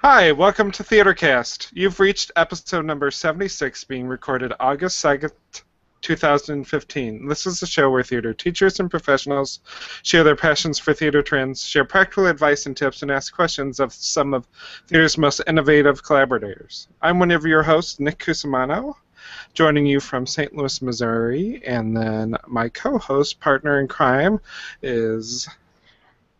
Hi, welcome to TheatreCast. You've reached episode number 76, being recorded August 2nd, 2015. This is a show where theater teachers and professionals share their passions for theater trends, share practical advice and tips, and ask questions of some of theater's most innovative collaborators. I'm one of your hosts, Nick Cusumano, joining you from St. Louis, Missouri, and then my co-host, partner in crime, is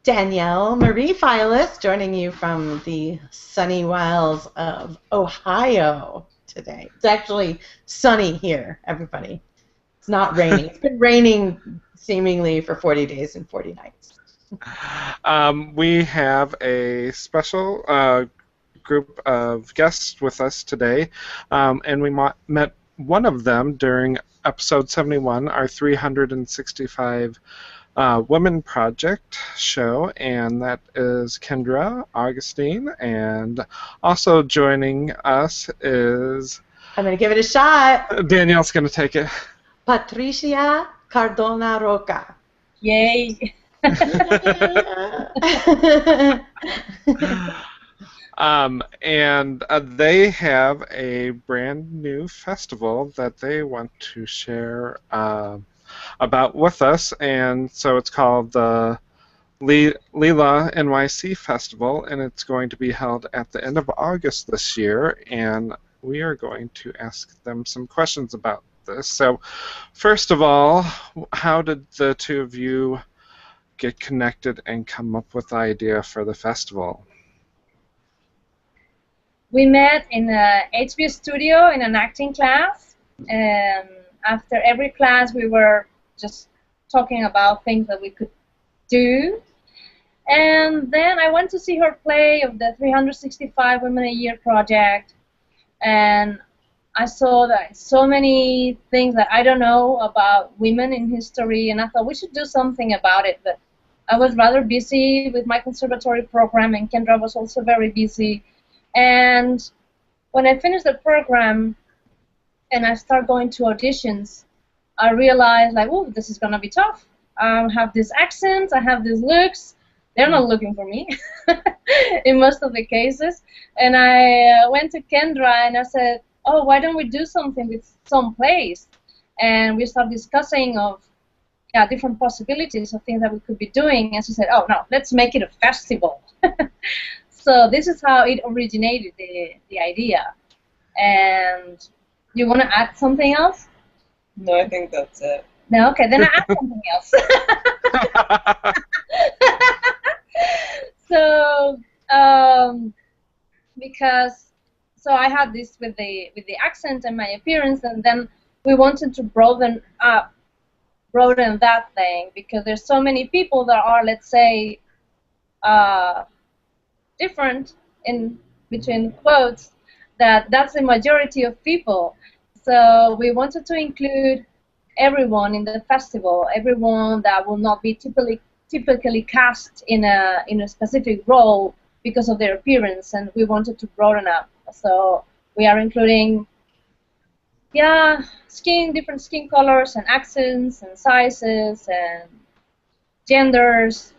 Danielle Marie Filas, joining you from the sunny wilds of Ohio today. It's actually sunny here, everybody. It's not raining. It's been raining seemingly for 40 days and 40 nights. We have a special group of guests with us today, and we met one of them during episode 71, our 365 Women Project show, and that is Kendra, Augustin, and also joining us is... I'm going to give it a shot. Danielle's going to take it. Patricia Cardona Roca. Yay! And they have a brand new festival that they want to share about with us, and so it's called the Leela NYC Festival, and it's going to be held at the end of August this year, and we are going to ask them some questions about this. So first of all, how did the two of you get connected and come up with the idea for the festival? We met in a HB studio in an acting class, and after every class we were just talking about things that we could do. And then I went to see her play of the 365 Women a Year project, and I saw that so many things that I don't know about women in history, and I thought we should do something about it. But I was rather busy with my conservatory program, and Kendra was also very busy. And when I finished the program and I started going to auditions, I realized, like, oh, this is going to be tough. I have these accents, I have these looks. They're not looking for me in most of the cases. And I went to Kendra and I said, oh, why don't we do something with some plays? And we started discussing of different possibilities of things that we could be doing. And she said, oh, no, let's make it a festival. So this is how it originated, the idea. And you want to add something else? No, I think that's it. No? Okay, then I add something else. So, so I had this with the accent and my appearance, and then we wanted to broaden that thing, because there's so many people that are, let's say, different in between quotes, that's the majority of people. So we wanted to include everyone in the festival, everyone that will not be typically cast in a specific role because of their appearance, and we wanted to broaden up. So we are including different skin colors and accents and sizes and genders.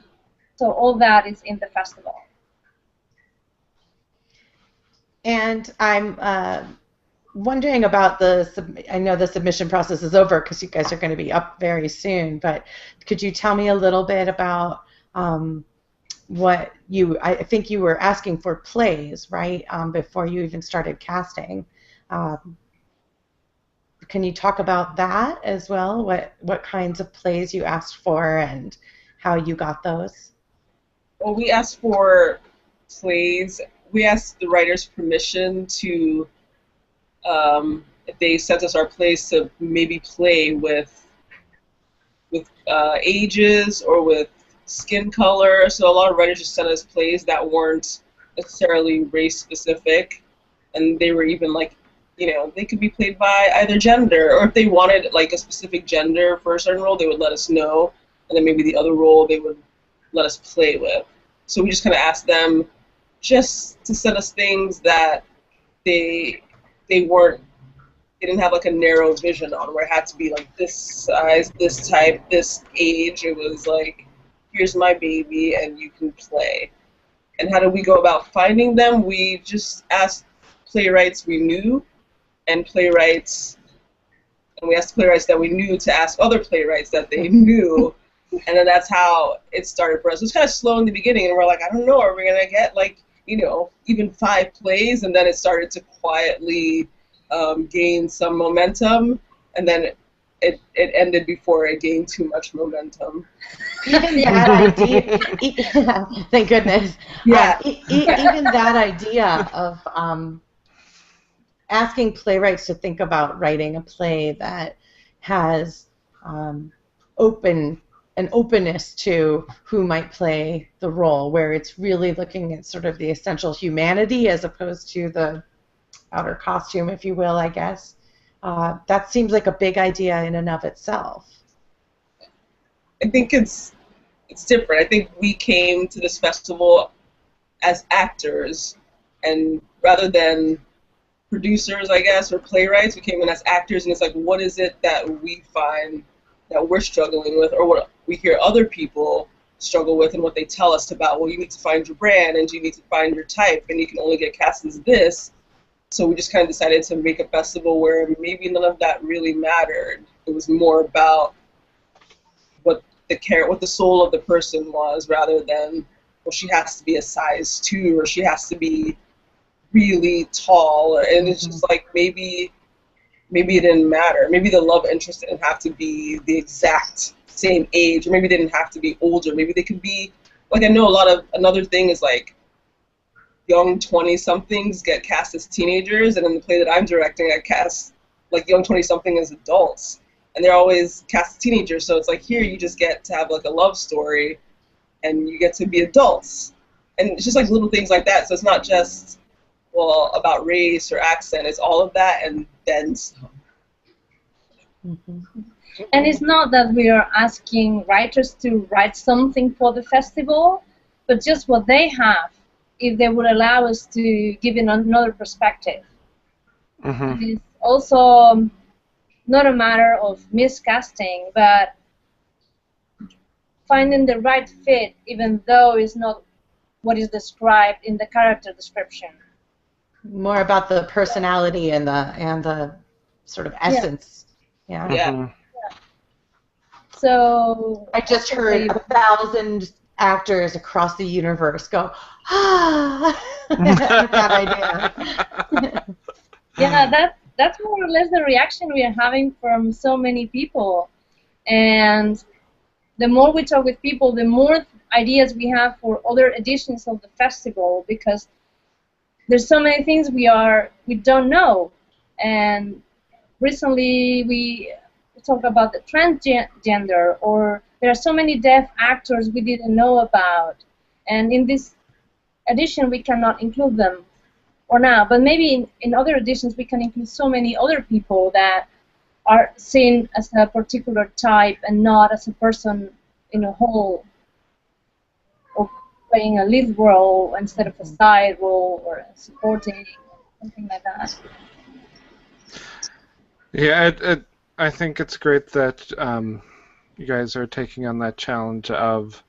So all that is in the festival. And I'm wondering about I know the submission process is over because you guys are going to be up very soon, but could you tell me a little bit about what I think you were asking for plays, right, before you even started casting. Can you talk about that as well? What kinds of plays you asked for and how you got those? Well, we asked for plays. We asked the writers permission to, if they sent us our plays, to maybe play with ages or with skin color. So a lot of writers just sent us plays that weren't necessarily race specific, and they were even like, they could be played by either gender, or if they wanted like a specific gender for a certain role, they would let us know, and then maybe the other role they would let us play with. So we just kind of asked them just to send us things that they didn't have like a narrow vision on, where it had to be like this size, this type, this age. It was like, here's my baby and you can play. And how did we go about finding them? We just asked playwrights we knew, and we asked playwrights that we knew to ask other playwrights that they knew, and then that's how it started for us. It was kind of slow in the beginning, and we're like, I don't know, are we gonna get like, you know, even 5 plays? And then it started to quietly gain some momentum, and then it ended before it gained too much momentum. Even that idea, thank goodness. Yeah. Even that idea of asking playwrights to think about writing a play that has openness to who might play the role, where it's really looking at sort of the essential humanity as opposed to the outer costume, if you will, I guess. That seems like a big idea in and of itself. I think it's different. I think we came to this festival as actors, and rather than producers, I guess, or playwrights, we came in as actors, and it's like, what is it that we find that we're struggling with, or what we hear other people struggle with, and what they tell us about, well, you need to find your brand, and you need to find your type, and you can only get cast as this. So we just kind of decided to make a festival where maybe none of that really mattered. It was more about what the soul of the person was, rather than, well, she has to be a size 2, or she has to be really tall, and it's just like, maybe it didn't matter. Maybe the love interest didn't have to be the exact same age, or maybe they didn't have to be older. Maybe they could be, like, I know another thing is like young 20-somethings get cast as teenagers, and in the play that I'm directing, I cast like young 20-something as adults, and they're always cast as teenagers. So it's like, here you just get to have like a love story, and you get to be adults, and it's just like little things like that. So it's not just, well, about race or accent. It's all of that and then some. And it's not that we are asking writers to write something for the festival, but just what they have, if they would allow us to give it another perspective. It's also not a matter of miscasting, but finding the right fit, even though it's not what is described in the character description. More about the personality and the sort of essence. Yeah. So I just heard 1,000 actors across the universe go, that idea. Yeah, that's more or less the reaction we are having from so many people. And the more we talk with people, the more ideas we have for other editions of the festival, because there's so many things we don't know. And recently we talked about the transgender, or there are so many deaf actors we didn't know about, and in this edition we cannot include them or now, but maybe in other editions we can include so many other people that are seen as a particular type and not as a person in a whole, or playing a lead role instead of a side role or a supporting, something like that. Yeah, I think it's great that you guys are taking on that challenge of,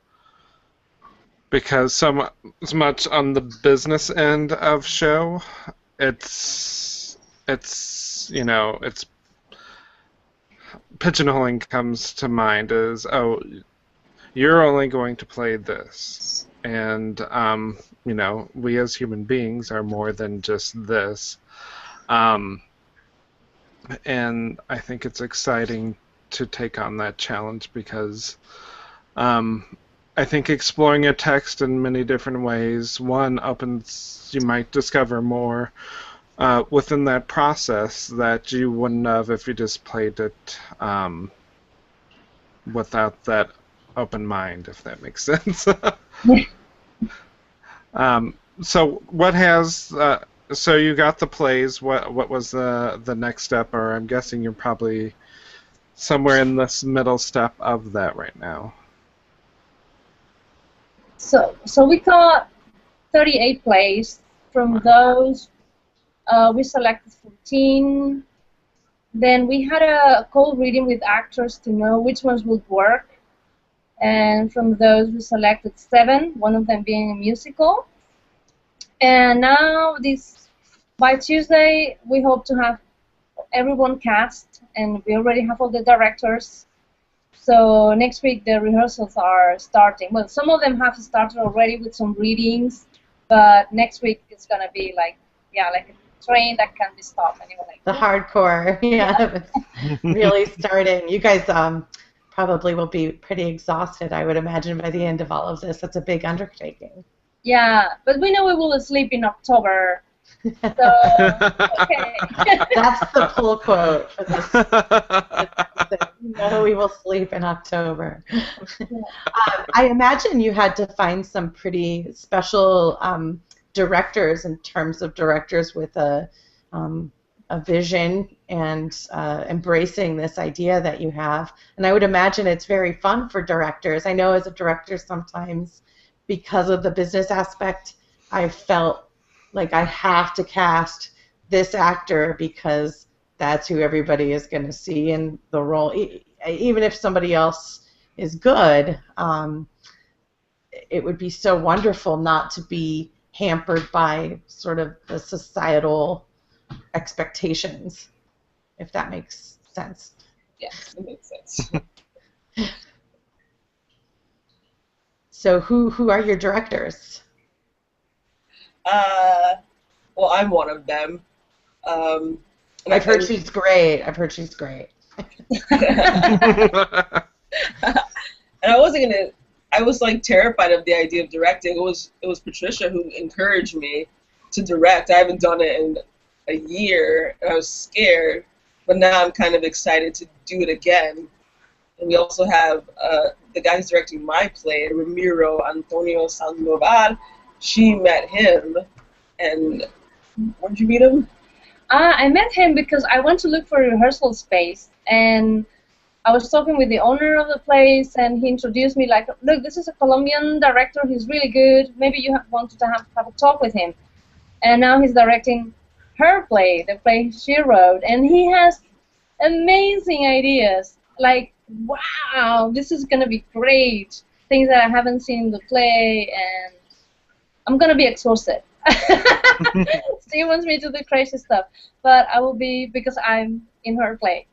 because so much on the business end of show, it's pigeonholing comes to mind as, oh, you're only going to play this, and we as human beings are more than just this. And I think it's exciting to take on that challenge, because I think exploring a text in many different ways, one, you might discover more within that process that you wouldn't have if you just played it without that open mind, if that makes sense. So what has... So you got the plays. What was the next step? Or I'm guessing you're probably somewhere in this middle step of that right now. So we got 38 plays. From those, we selected 14. Then we had a cold reading with actors to know which ones would work. And from those, we selected 7, one of them being a musical. And now by Tuesday, we hope to have everyone cast, and we already have all the directors. So next week the rehearsals are starting. Well, some of them have started already with some readings, but next week it's gonna be like a train that can be stopped. Anyway, like The hardcore, yeah, it's really starting. You guys probably will be pretty exhausted, I would imagine, by the end of all of this. That's a big undertaking. yeah, but we know we will sleep in October. So okay. That's the pull quote for this. No, we will sleep in October. I imagine you had to find some pretty special directors in terms of directors with a vision and embracing this idea that you have. And I would imagine it's very fun for directors. I know as a director sometimes, because of the business aspect, I felt like I have to cast this actor because that's who everybody is going to see in the role. Even if somebody else is good, it would be so wonderful not to be hampered by sort of the societal expectations, if that makes sense. Yes, it makes sense. So who are your directors? Well, I'm one of them. I've heard she's great. I've heard she's great. And I wasn't gonna. I was like terrified of the idea of directing. It was Patricia who encouraged me to direct. I haven't done it in a year, and I was scared. But now I'm kind of excited to do it again. And we also have the guy who's directing my play, Ramiro Antonio Sandoval. She met him, and where did you meet him? I met him because I went to look for a rehearsal space, and I was talking with the owner of the place, and he introduced me like, look, this is a Colombian director. He's really good. Maybe you wanted to have a talk with him. And now he's directing her play, the play she wrote, and he has amazing ideas. Like, wow, this is going to be great. Things that I haven't seen in the play, and I'm going to be exhausted. She wants me to do crazy stuff, but I will be, because I'm in her play.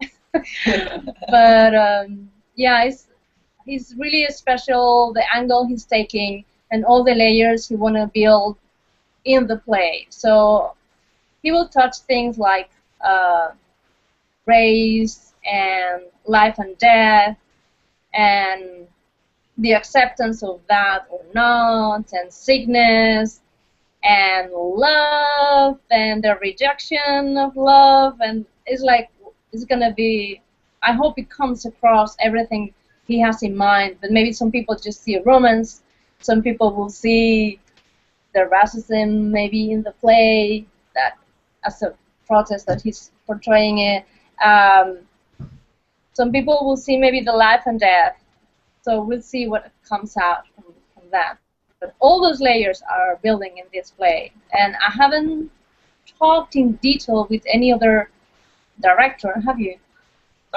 But yeah, he's really special, the angle he's taking and all the layers he want to build in the play. So he will touch things like race and life and death and the acceptance of that or not, and sickness and love and the rejection of love, and it's like, it's gonna be, I hope it comes across everything he has in mind. But maybe some people just see a romance, some people will see the racism maybe in the play, that as a protest that he's portraying it. Some people will see maybe the life and death. So we'll see what comes out from that. But all those layers are building in this play. And I haven't talked in detail with any other director, have you?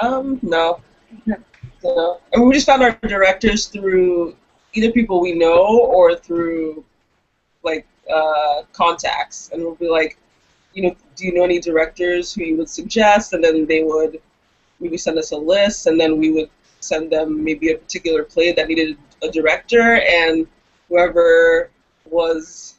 No. No. And we just found our directors through either people we know or through, like, contacts. And we'll be like, you know, do you know any directors who you would suggest? And then they would maybe send us a list, and then we would send them maybe a particular play that needed a director, and whoever was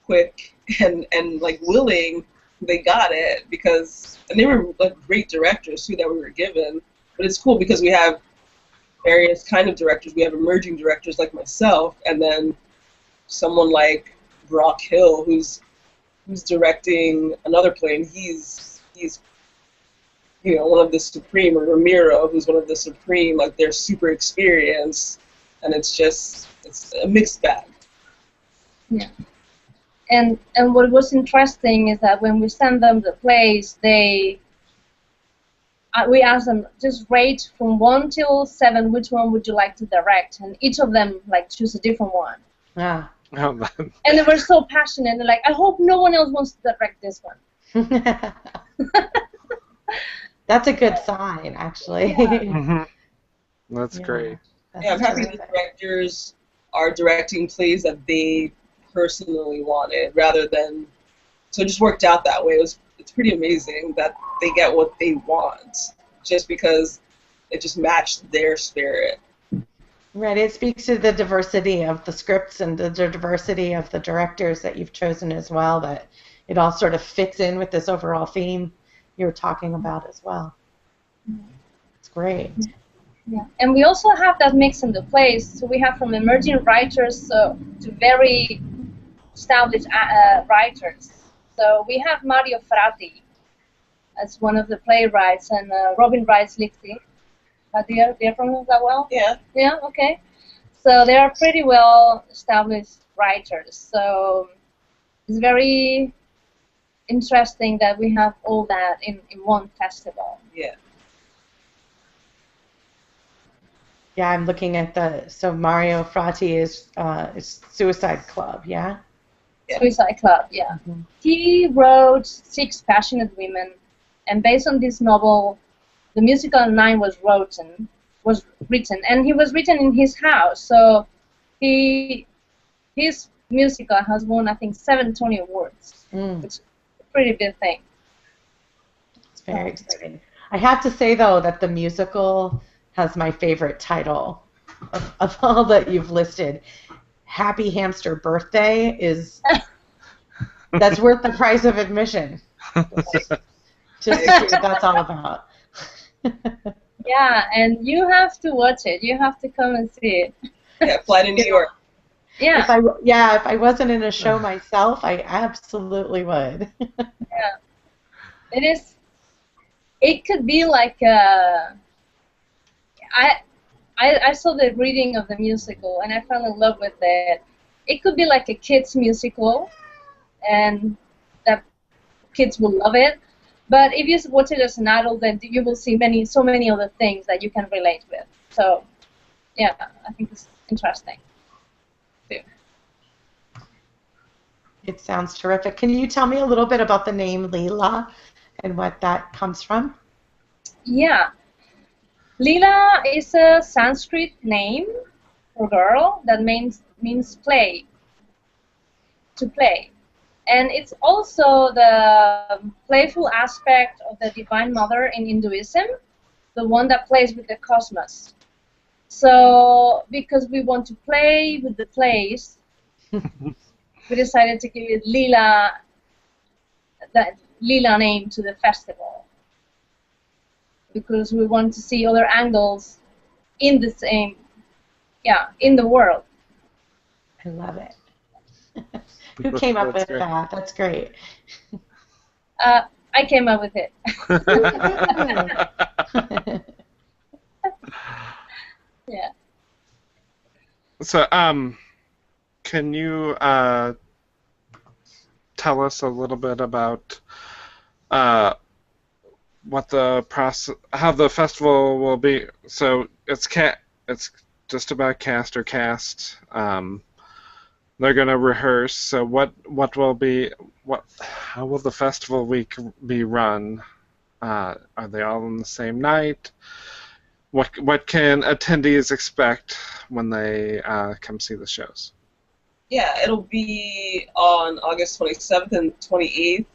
quick and like willing, they got it, because, and they were like great directors too that we were given. But it's cool because we have various kind of directors. We have emerging directors like myself, and then someone like Brock Hill who's directing another play, and he's you know, one of the Supreme, or Ramiro, who's one of the Supreme. Like, they're super experienced, and it's a mixed bag. Yeah. And what was interesting is that when we send them the plays, we ask them, just rate from 1 till 7, which one would you like to direct? And each of them like choose a different one. Yeah. Oh, And they were so passionate. They're like, I hope no one else wants to direct this one. That's a good sign, actually. mm-hmm. That's great. That's Yeah, I'm happy terrific. the directors are directing plays that they personally wanted, rather than, so it just worked out that way. It's pretty amazing that they get what they want just because it just matched their spirit. Right, it speaks to the diversity of the scripts and the diversity of the directors that you've chosen as well, that it all sort of fits in with this overall theme you're talking about as well. It's great. Yeah, and we also have that mix in the plays. So we have from emerging writers to very established writers. So we have Mario Frati as one of the playwrights, and Robin Rice-Lichty. Do you pronounce that well? Yeah. Yeah, okay. So they are pretty well established writers. So it's very interesting that we have all that in one festival. Yeah. Yeah, I'm looking at so Mario Frati is Suicide Club, yeah? Yeah. Suicide Club, yeah. Mm-hmm. He wrote Six Passionate Women, and based on this novel, the musical 9 was written, and he was written in his house. So his musical has won, I think, 7 Tony Awards, which is a pretty big thing. It's very exciting. I have to say, though, that the musical has my favorite title of all that you've listed. Happy Hamster Birthday that's worth the price of admission. Just to see what that's all about. Yeah, and you have to watch it. You have to come and see it. Yeah, fly to New York. Yeah. If I wasn't in a show myself, I absolutely would. Yeah. It is. It could be like I saw the reading of the musical and I fell in love with it. It could be like a kids musical, and that kids will love it. But if you watch it as an adult, then you will see so many other things that you can relate with. So, yeah, I think it's interesting too. It sounds terrific. Can you tell me a little bit about the name Leela and what that comes from? Yeah. Leela is a Sanskrit name for girl that means play, to play. And it's also the playful aspect of the Divine Mother in Hinduism, the one that plays with the cosmos. So, because we want to play with the plays, we decided to give it that Leela name to the festival, because we want to see other angles in the same, in the world. I love it. Who came up with that? That's great. I came up with it. Yeah. So, can you tell us a little bit about what the process, how the festival will be? So it's just about cast or cast. They're gonna rehearse. So how will the festival week be run? Are they all on the same night? What can attendees expect when they come see the shows? Yeah, it'll be on August 27th and 28th,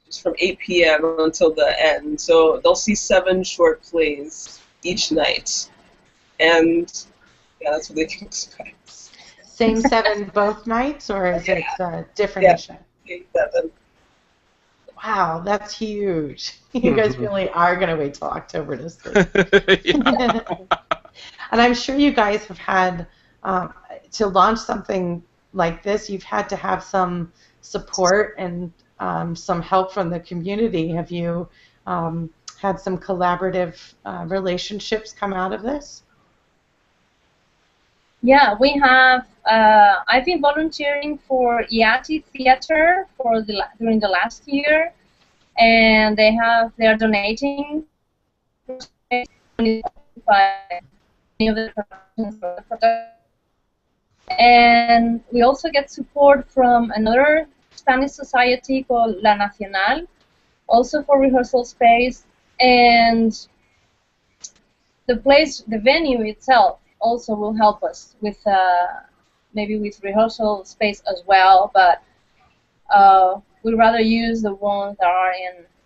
just from 8 p.m. until the end. So they'll see 7 short plays each night, and that's what they can expect. Same 7 both nights, or is it different issue? 7. Wow, that's huge. You guys really are going to wait till October to see. And I'm sure you guys have had, to launch something like this, you've had to have some support and some help from the community. Have you had some collaborative relationships come out of this? Yeah, we have. I've been volunteering for Leela Theatre during the last year, and they are donating by any of the productions. And we also get support from another Spanish society called La Nacional, also for rehearsal space, and the venue itself also will help us with maybe with rehearsal space as well, but we'd rather use the ones that are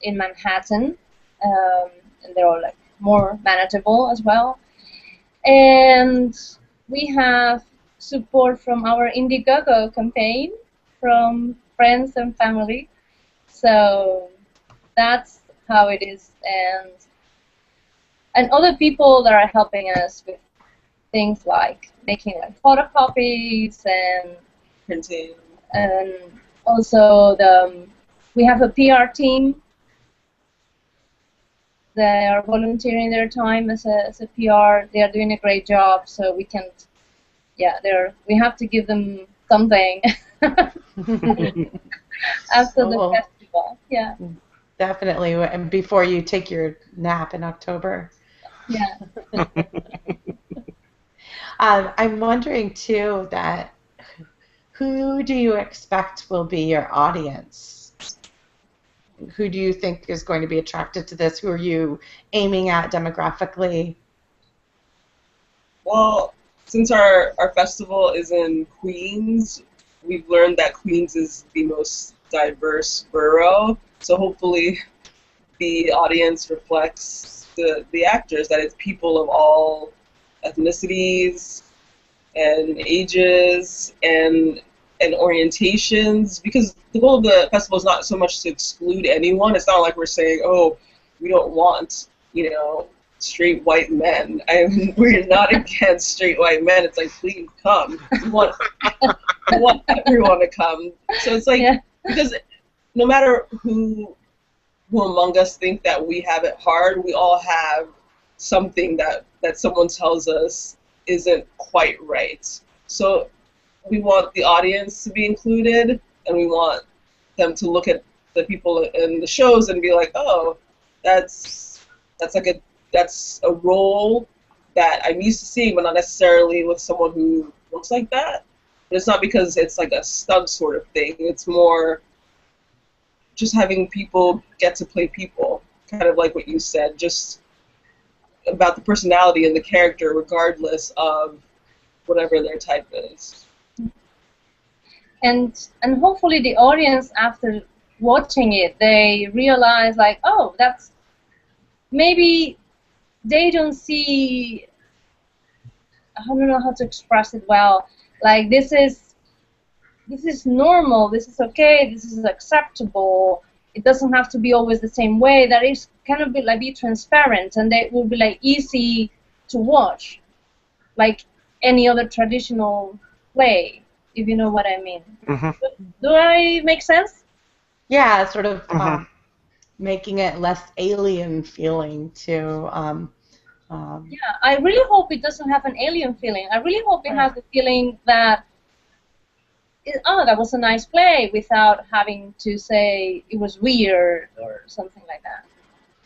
in Manhattan, and they're like more manageable as well. And we have support from our Indiegogo campaign, from friends and family. So that's how it is, and other people that are helping us with things like making like photocopies and Printing. and also we have a PR team. They are volunteering their time as a PR. They are doing a great job, so we can, yeah, we have to give them something after the festival. Yeah. Definitely, and before you take your nap in October. Yeah. I'm wondering too that who do you expect will be your audience? Who do you think is going to be attracted to this? Who are you aiming at demographically? Well, since our festival is in Queens, we've learned that Queens is the most diverse borough. So hopefully the audience reflects the actors, that it's people of all ethnicities and ages and orientations, because the goal of the festival is not so much to exclude anyone. It's not like we're saying, oh, we don't want, straight white men. We're not against straight white men. It's like, please come. We want everyone to come. So it's like, because no matter who among us think that we have it hard, we all have something that someone tells us isn't quite right. So we want the audience to be included, and we want them to look at the people in the shows and be like, oh, that's a role that I'm used to seeing, but not necessarily with someone who looks like that. But it's not because it's like a stunt sort of thing. It's more just having people get to play people, kind of like what you said, just about the personality and the character regardless of whatever their type is. And hopefully the audience, after watching it, they realize like, oh, that's, maybe they don't see, I don't know how to express it well, like this is normal, this is okay, this is acceptable, it doesn't have to be always the same way, that is kind of be transparent, and they will be like easy to watch, like any other traditional play, if you know what I mean. Mm-hmm. Do I make sense? Yeah, sort of making it less alien feeling to. Yeah, I really hope it doesn't have an alien feeling. I really hope it has the feeling that, that was a nice play, without having to say it was weird or something like that.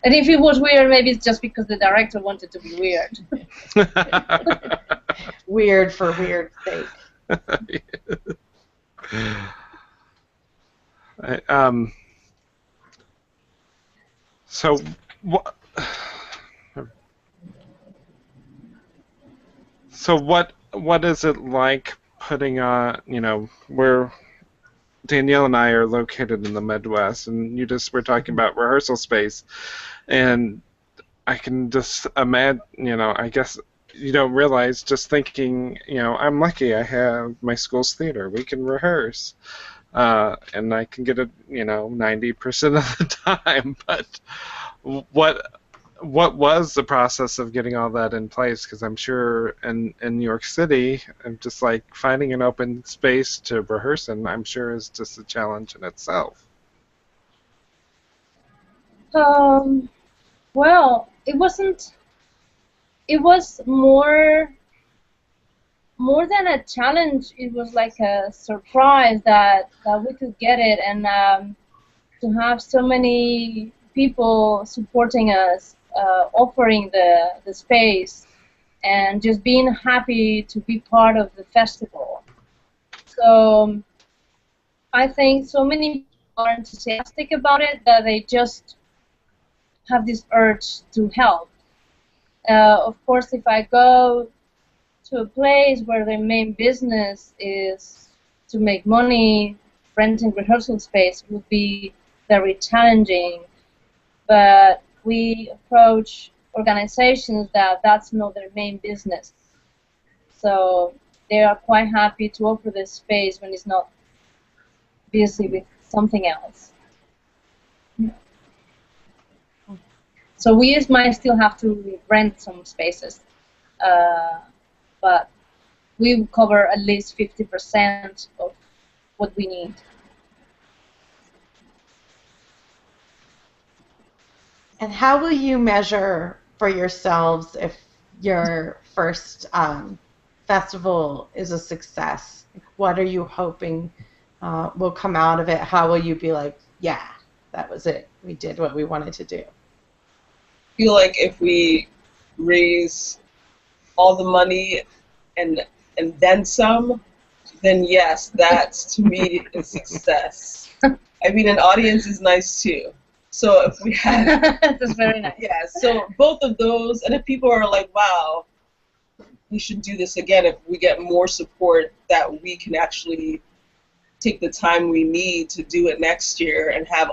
And if it was weird, maybe it's just because the director wanted to be weird. Weird for weird's sake. So what is it like putting on, where Danielle and I are located in the Midwest, and you just were talking about rehearsal space, and I can just imagine, I guess you don't realize, just thinking, I'm lucky I have my school's theater. We can rehearse. And I can get it, 90% of the time. But what was the process of getting all that in place? Because I'm sure in New York City, just like finding an open space to rehearse in, I'm sure is just a challenge in itself. Well, it wasn't. It was more than a challenge. It was like a surprise that we could get it, and to have so many people supporting us, offering the space, and just being happy to be part of the festival. So I think so many people are enthusiastic about it that they just have this urge to help. Of course, if I go to a place where the main business is to make money, renting rehearsal space would be very challenging. But we approach organizations that that's not their main business. So they are quite happy to offer this space when it's not busy with something else. So we might still have to rent some spaces, but we cover at least 50% of what we need. And how will you measure for yourselves if your first festival is a success? What are you hoping will come out of it? How will you be like, yeah, that was it. We did what we wanted to do. I feel like if we raise all the money and then some, then yes, that to me is success. I mean, an audience is nice too. So if we have, that's very nice. Yeah. So both of those, and if people are like, wow, we should do this again, if we get more support that we can actually take the time we need to do it next year and have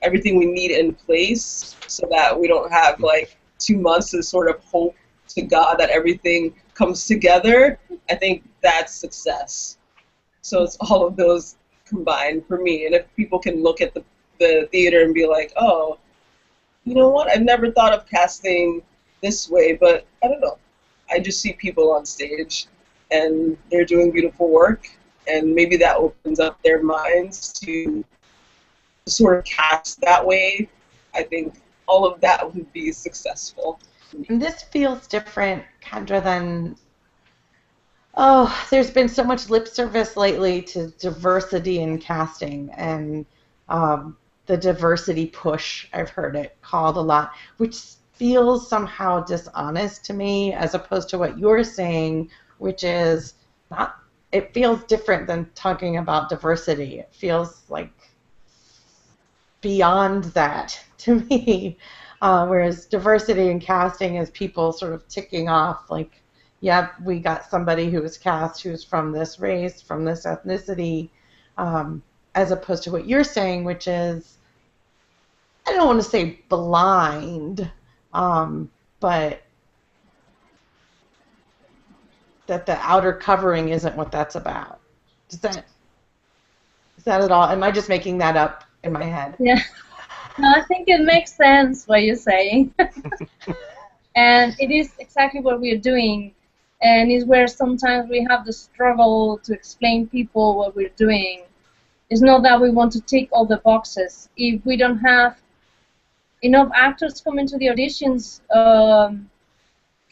everything we need in place, so that we don't have like 2 months to sort of hope to God that everything comes together. I think that's success. So it's all of those combined for me. And if people can look at the theater and be like, oh, you know what, I've never thought of casting this way, but I don't know. I just see people on stage and they're doing beautiful work, and maybe that opens up their minds to sort of cast that way. I think all of that would be successful. And this feels different, Kendra, than, there's been so much lip service lately to diversity in casting, and the diversity push, I've heard it called a lot, which feels somehow dishonest to me, as opposed to what you're saying, which is not, it feels different than talking about diversity. It feels like beyond that to me, whereas diversity in casting is people sort of ticking off, like, yeah, we got somebody who was cast who's from this race, from this ethnicity, as opposed to what you're saying, which is, I don't want to say blind, but that the outer covering isn't what that's about. Is that at all? Am I just making that up in my head? Yeah. No, I think it makes sense what you're saying. And it is exactly what we're doing. And it's where sometimes we have the struggle to explain people what we're doing. It's not that we want to tick all the boxes. If we don't have enough actors coming to the auditions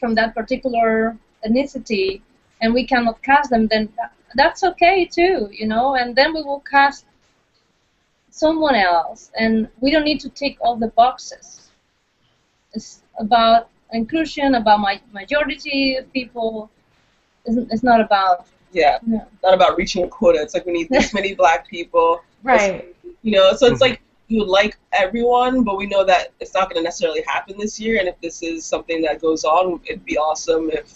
from that particular ethnicity, and we cannot cast them, then that's okay too, you know. And then we will cast someone else, and we don't need to tick all the boxes. It's about inclusion, about majority of people. It's not about not about reaching a quota. It's like we need this many black people, right? You know, so it's like you would like everyone, but we know that it's not going to necessarily happen this year. And if this is something that goes on, it'd be awesome if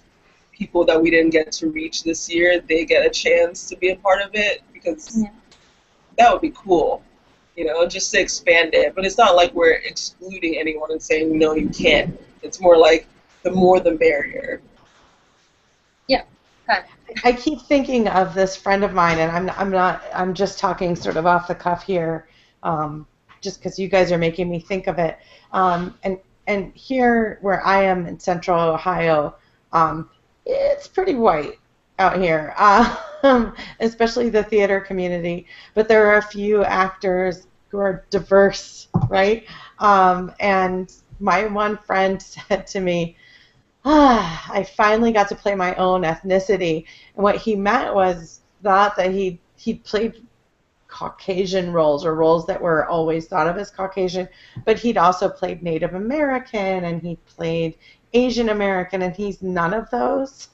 people that we didn't get to reach this year, they get a chance to be a part of it, because that would be cool. You know, just to expand it. But it's not like we're excluding anyone and saying, no, you can't. It's more like the more the barrier. Yeah. I keep thinking of this friend of mine, and I'm just talking sort of off the cuff here, just because you guys are making me think of it. And here where I am in Central Ohio, it's pretty white out here, especially the theater community. But there are a few actors who are diverse, right? And my one friend said to me, I finally got to play my own ethnicity. And what he meant was not that he played Caucasian roles, or roles that were always thought of as Caucasian, but he'd also played Native American, and he played Asian American, and he's none of those.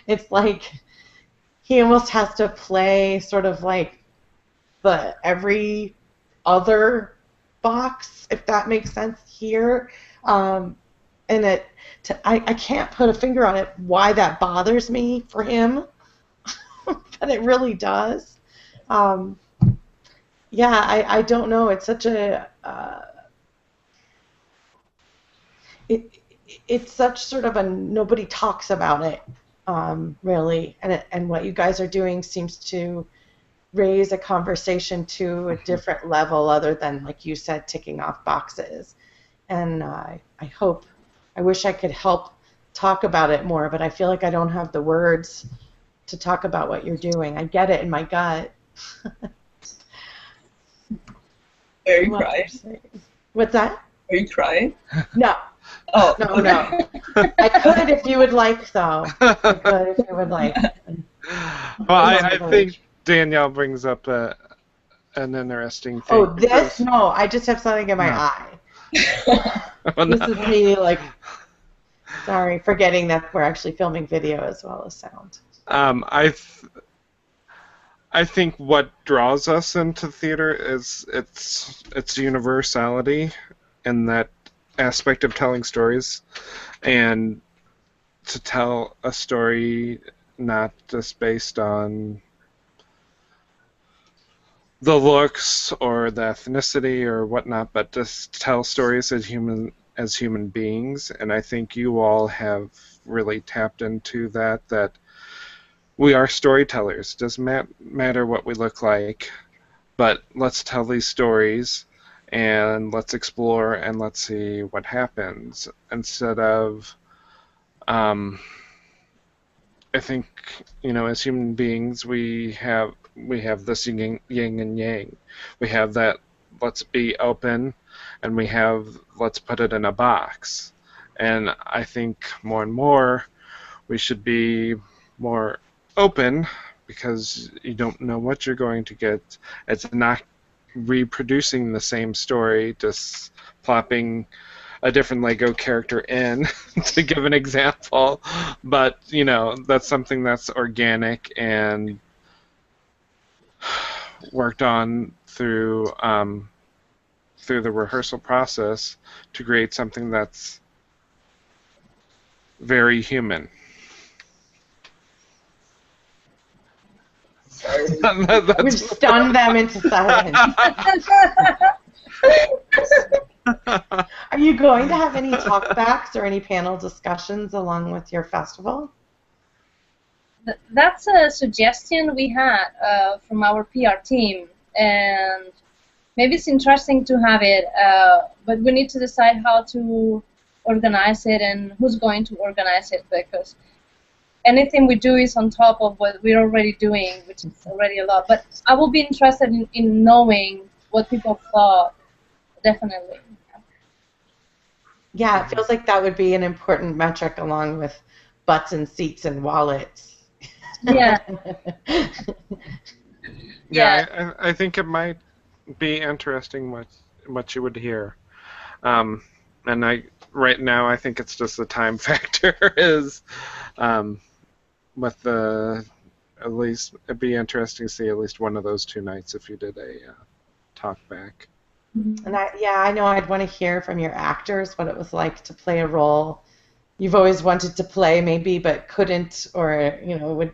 It's like he almost has to play sort of like the every other box, if that makes sense here. And I can't put a finger on it why that bothers me for him, but it really does. Yeah, I don't know. It's such a it's such sort of a nobody talks about it, really, and what you guys are doing seems to raise a conversation to a different level other than, like you said, ticking off boxes. And I wish I could help talk about it more, but I feel like I don't have the words to talk about what you're doing. I get it in my gut. Are you crying? What's that? Are you crying? No. Oh. No. I could if you would like, though. I could if you would like. Well, I think Danielle brings up an interesting thing. Oh, this? No, I just have something in my eye. Oh, no. This is me, like, sorry, forgetting that we're actually filming video as well as sound. I think what draws us into theater is its universality and that aspect of telling stories, and to tell a story not just based on the looks or the ethnicity or whatnot, but just tell stories as human beings. And I think you all have really tapped into that we are storytellers. It doesn't matter what we look like, but let's tell these stories and let's explore and let's see what happens, instead of I think, as human beings we have this yin and yang. We have that let's be open, and we have let's put it in a box. And I think more and more we should be more open, because you don't know what you're going to get. It's not reproducing the same story, just plopping a different Lego character in to give an example, but that's something that's organic and worked on through the rehearsal process to create something that's very human. We've stunned them into silence. Are you going to have any talkbacks or any panel discussions along with your festival? That's a suggestion we had from our PR team, and maybe it's interesting to have it, but we need to decide how to organize it and who's going to organize it, because anything we do is on top of what we're already doing, which is already a lot. But I will be interested in knowing what people thought, definitely. Yeah, it feels like that would be an important metric along with butts and seats and wallets. Yeah. Yeah, I think it might be interesting what you would hear. And right now I think it's just the time factor is with at least it'd be interesting to see at least one of those 2 nights if you did a talk back. And I know I'd want to hear from your actors what it was like to play a role you've always wanted to play, maybe, but couldn't, or would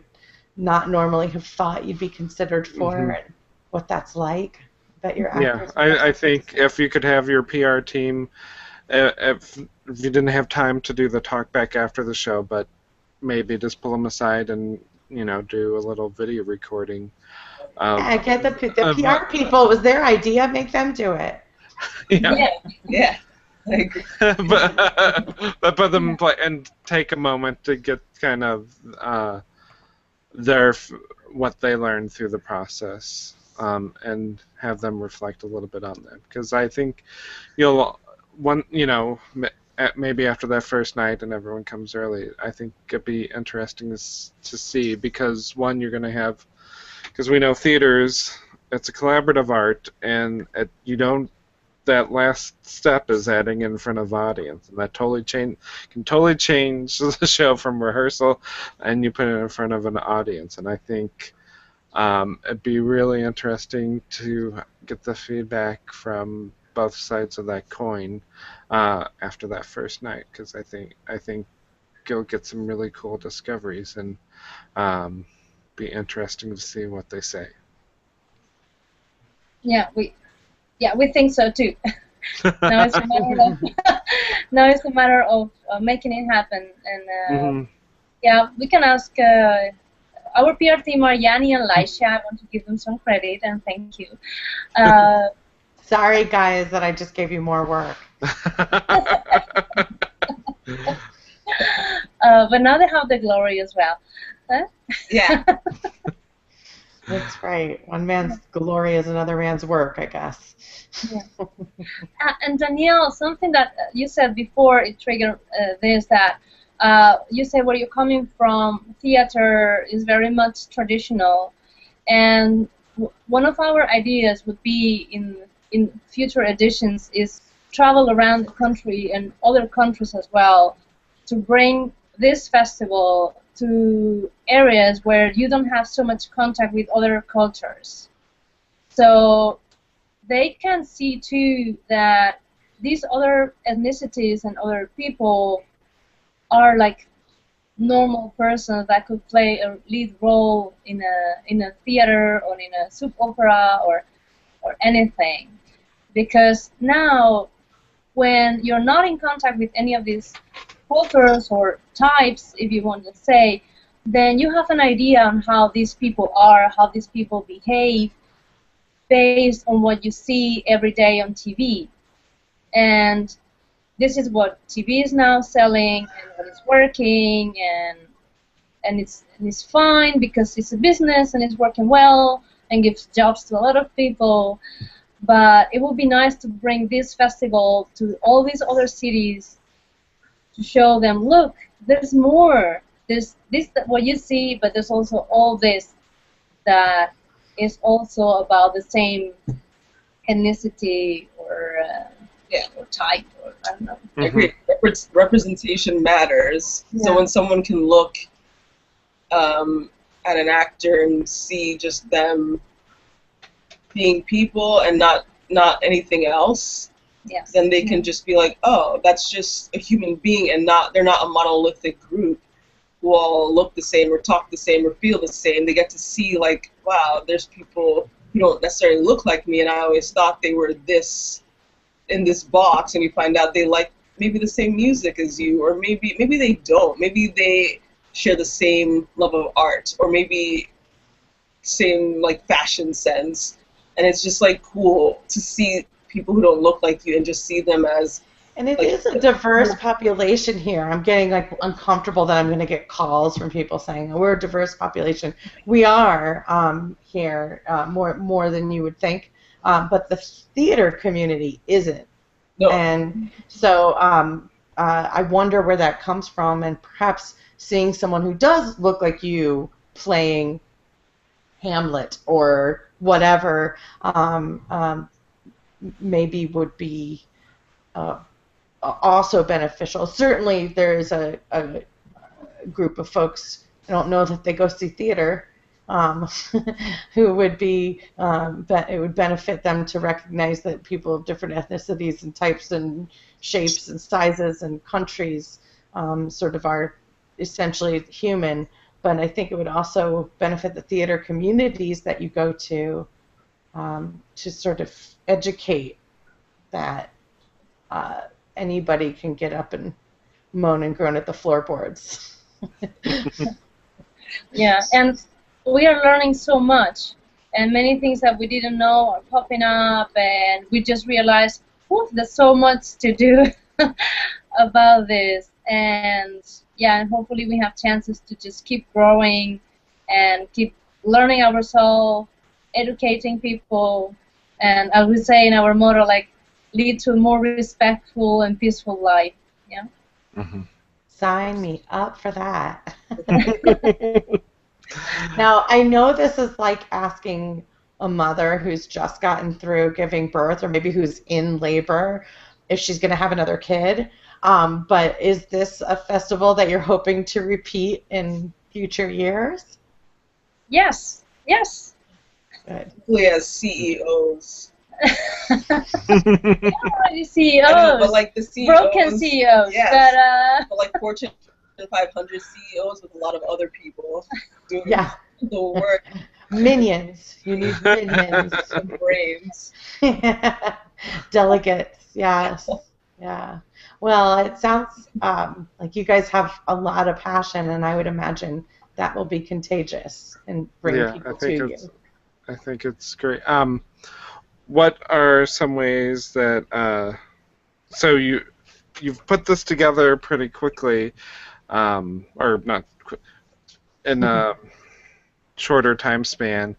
not normally have thought you'd be considered for, and what that's like. That your actors. Yeah, I think if you could have your PR team, if you didn't have time to do the talk back after the show, but maybe just pull them aside and do a little video recording. I get the PR people. It was their idea. Make them do it. Yeah. but put them play and take a moment to get kind of what they learned through the process, and have them reflect a little bit on that, because I think maybe after that first night and everyone comes early, I think it'd be interesting to see, because one, you're going to have, because we know theaters, it's a collaborative art, and that last step is adding in front of audience, and that can totally change the show from rehearsal, and you put it in front of an audience. And I think it'd be really interesting to get the feedback from both sides of that coin after that first night, because I think you'll get some really cool discoveries, and be interesting to see what they say. Yeah, we think so too. Now it's a matter of now it's a matter of making it happen, and yeah, we can ask our PR team are Yanni and Laisha. I want to give them some credit and thank you. Sorry, guys, that I just gave you more work. But now they have the glory as well. Huh? Yeah. That's right. One man's glory is another man's work, I guess. Yeah. And Danielle, something that you said before, it triggered this, that you said where you're coming from, theater is very much traditional, and one of our ideas would be in future editions is travel around the country and other countries as well to bring this festival to areas where you don't have so much contact with other cultures. So they can see too that these other ethnicities and other people are like normal persons that could play a lead role in a theater or in a soap opera or anything. Because now, when you're not in contact with any of these cultures or types, if you want to say, then you have an idea on how these people are, how these people behave, based on what you see every day on TV. And this is what TV is now selling, and what is working, and it's fine because it's a business and it's working well and gives jobs to a lot of people. But it would be nice to bring this festival to all these other cities to show them, look, there's more. There's this what you see, but there's also all this that is also about the same ethnicity or or type, or I don't know. I agree. Representation matters. Yeah. So when someone can look at an actor and see just them being people and not anything else, Yes. then they can just be like, oh, that's just a human being, and they're not a monolithic group who all look the same or talk the same or feel the same. They get to see, like, wow, there's people who don't necessarily look like me, and I always thought they were this in this box, and you find out they like maybe the same music as you, or maybe they don't. Maybe they share the same love of art, or maybe same like fashion sense. And it's just like cool to see people who don't look like you and just see them as. And it like, is a diverse population here. I'm getting like uncomfortable that I'm going to get calls from people saying, oh, we're a diverse population. We are here more than you would think, but the theater community isn't. No. And so I wonder where that comes from, and perhaps seeing someone who does look like you playing Hamlet or whatever maybe would be also beneficial. Certainly there's a group of folks, I don't know that they go see theater, who would be, it would benefit them to recognize that people of different ethnicities and types and shapes and sizes and countries sort of are essentially human. But I think it would also benefit the theater communities that you go to sort of educate that anybody can get up and moan and groan at the floorboards. Yeah, and we are learning so much, and many things that we didn't know are popping up, and we just realized, there's so much to do about this. And yeah, and hopefully we have chances to just keep growing and keep learning ourselves, educating people, and as we say in our motto, like, lead to a more respectful and peaceful life. Yeah. Mm-hmm. Sign me up for that. Now, I know this is like asking a mother who's just gotten through giving birth, or maybe who's in labor, if she's going to have another kid. But is this a festival that you're hoping to repeat in future years? Yes. Yes. Good. Particularly as CEOs. Already CEOs. I know, but like the CEOs, broken CEOs. Yes, but like Fortune 500 CEOs with a lot of other people doing the work. Minions. You need minions. Brains. Delegates. Yes. Yeah. Well, it sounds like you guys have a lot of passion, and I would imagine that will be contagious and bring people to you. I think it's great. What are some ways that so you've put this together pretty quickly, or not in a shorter time span?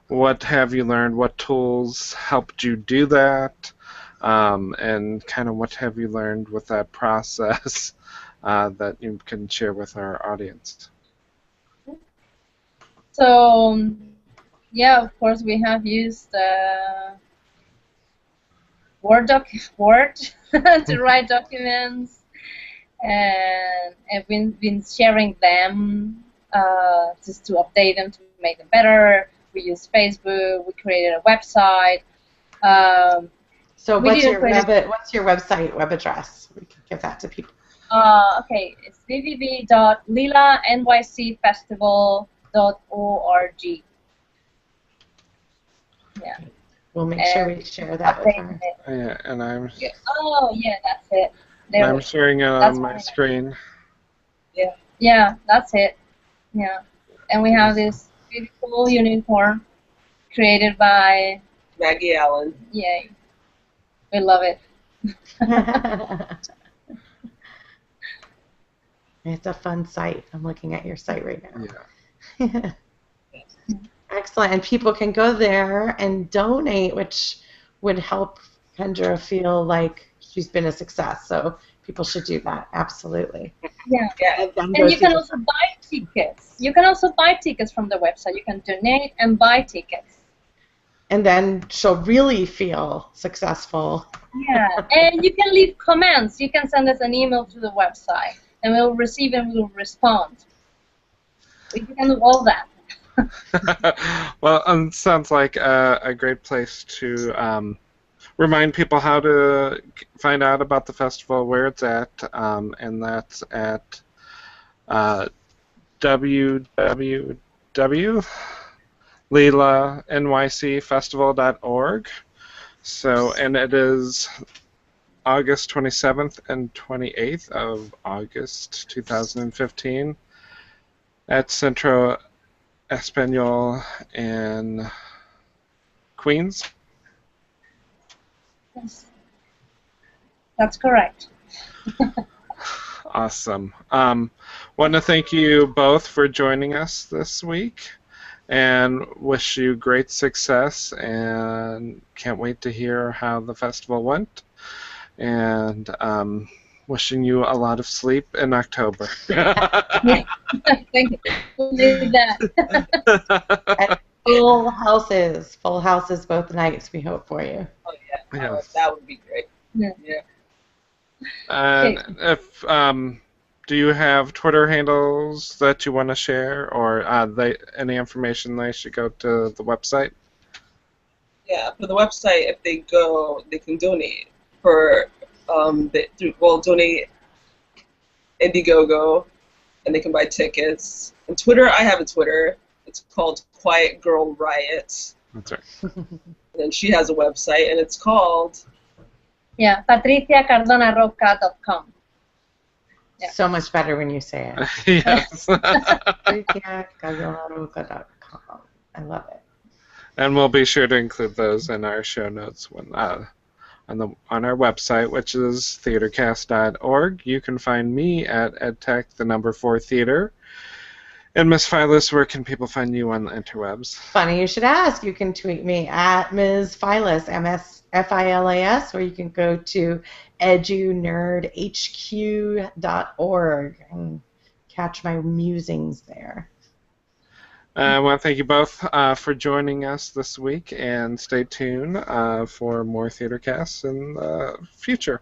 What have you learned? What tools helped you do that? And kind of what have you learned with that process that you can share with our audience? So, yeah, of course, we have used Word to write documents, and we've been sharing them just to update them, to make them better. We use Facebook. We created a website. So what's your website web address? We can give that to people. Okay, it's www.leelaNYCFestival.org. Yeah. We'll make sure we share that with her. Yeah, and I'm. Oh, yeah, that's it. I'm sharing it on my screen. Yeah. Yeah, that's it. Yeah, and we have this beautiful unicorn created by Maggie Allen. Yay. We love it. It's a fun site. I'm looking at your site right now. Yeah. Excellent. And people can go there and donate, which would help Kendra feel like she's been a success. So people should do that. Absolutely. Yeah. And you can also buy tickets. You can also buy tickets from the website. You can donate and buy tickets. And then she'll really feel successful. Yeah. And you can leave comments. You can send us an email to the website, and we'll receive and we'll respond. You can do all that. Well, sounds like a great place to remind people how to find out about the festival, where it's at, and that's at www.leelaNYCFestival.org. So, and it is August 27th and 28th of August 2015 at Centro Espanol in Queens. Yes. That's correct. Awesome. Want to thank you both for joining us this week and wish you great success, and can't wait to hear how the festival went, and wishing you a lot of sleep in October. Yeah. Thank you. We'll do that. Full houses both nights, we hope for you. Oh, yeah. Yes. That would be great. Yeah. And if do you have Twitter handles that you want to share, or any information they should go to the website? Yeah, for the website, if they go, they can donate for donate Indiegogo, and they can buy tickets. And Twitter, I have a Twitter. It's called Quiet Girl Riot. That's right. And then she has a website, and it's called PatriciaCardonaRoca.com. Yeah. So much better when you say it. Yes. PatriciaCardonaRoca.com. I love it. And we'll be sure to include those in our show notes when on our website, which is TheatreCast.org. You can find me at edtech4theater. And Ms. Filas, where can people find you on the interwebs? Funny you should ask. You can tweet me at Ms. Filas, MSFILAS, or you can go to edunerdhq.org and catch my musings there. I want to thank you both for joining us this week, and stay tuned for more TheatreCasts in the future.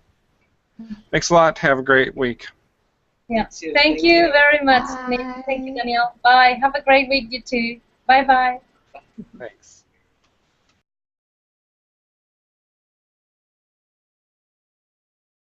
Thanks a lot. Have a great week. Yeah. Thank you very much. Bye. Thank you, Danielle. Bye. Have a great week, you too. Bye-bye. Thanks.